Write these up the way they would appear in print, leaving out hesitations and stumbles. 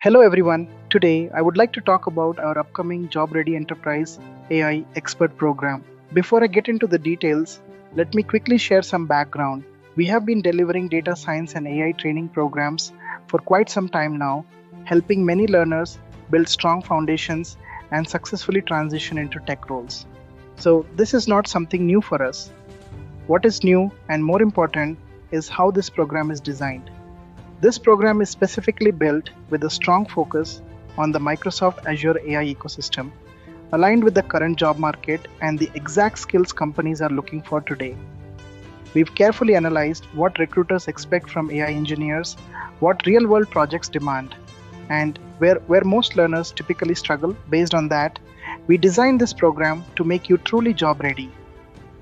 Hello everyone. Today I would like to talk about our upcoming Job Ready Enterprise AI Expert Program. Before I get into the details, let me quickly share some background. We have been delivering data science and AI training programs for quite some time now, helping many learners build strong foundations and successfully transition into tech roles. So, this is not something new for us. What is new and more important is how this program is designed. This program is specifically built with a strong focus on the Microsoft Azure AI ecosystem, aligned with the current job market and the exact skills companies are looking for today. We've carefully analyzed what recruiters expect from AI engineers, what real-world projects demand, and where most learners typically struggle. Based on that, we designed this program to make you truly job ready.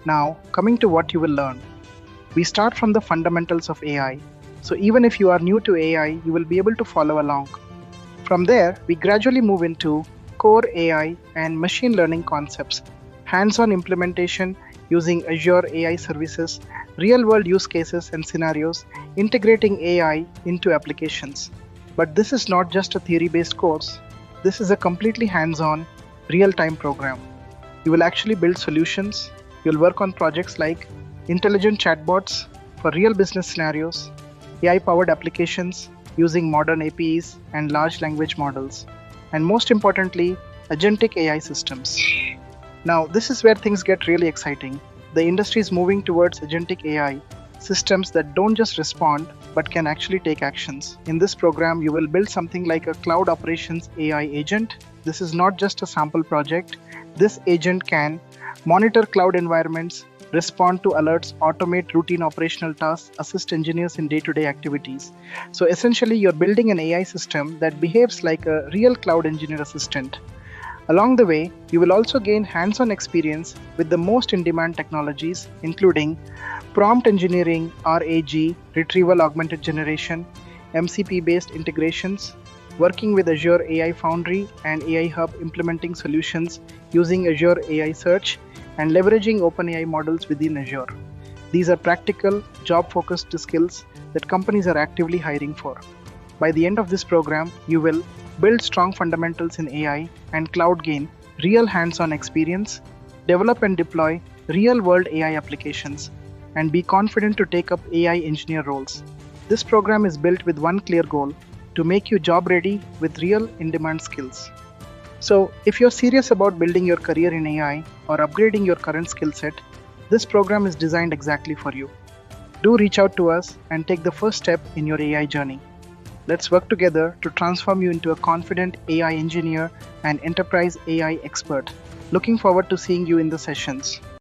Now, coming to what you will learn. We start from the fundamentals of AI. So even if you are new to AI, you will be able to follow along. From there, we gradually move into core AI and machine learning concepts, hands-on implementation using Azure AI services, real-world use cases and scenarios, integrating AI into applications. But this is not just a theory-based course. This is a completely hands-on, real-time program. You will actually build solutions. You'll work on projects like intelligent chatbots for real business scenarios, AI-powered applications using modern APIs and large language models, and most importantly, agentic AI systems. Now, this is where things get really exciting. The industry is moving towards agentic AI systems that don't just respond but can actually take actions. In this program, you will build something like a cloud operations AI agent. This is not just a sample project. This agent can monitor cloud environments, respond to alerts, automate routine operational tasks, assist engineers in day-to-day activities. So essentially, you're building an AI system that behaves like a real cloud engineer assistant. Along the way, you will also gain hands-on experience with the most in-demand technologies, including prompt engineering, RAG, retrieval augmented generation, MCP-based integrations, working with Azure AI Foundry and AI Hub, implementing solutions using Azure AI Search, and leveraging OpenAI models within Azure. These are practical, job-focused skills that companies are actively hiring for. By the end of this program, you will build strong fundamentals in AI and cloud, gain real hands-on experience, develop and deploy real-world AI applications, and be confident to take up AI engineer roles. This program is built with one clear goal: to make you job ready with real in-demand skills. So, if you're serious about building your career in AI or upgrading your current skill set, this program is designed exactly for you. Do reach out to us and take the first step in your AI journey. Let's work together to transform you into a confident AI engineer and enterprise AI expert. Looking forward to seeing you in the sessions.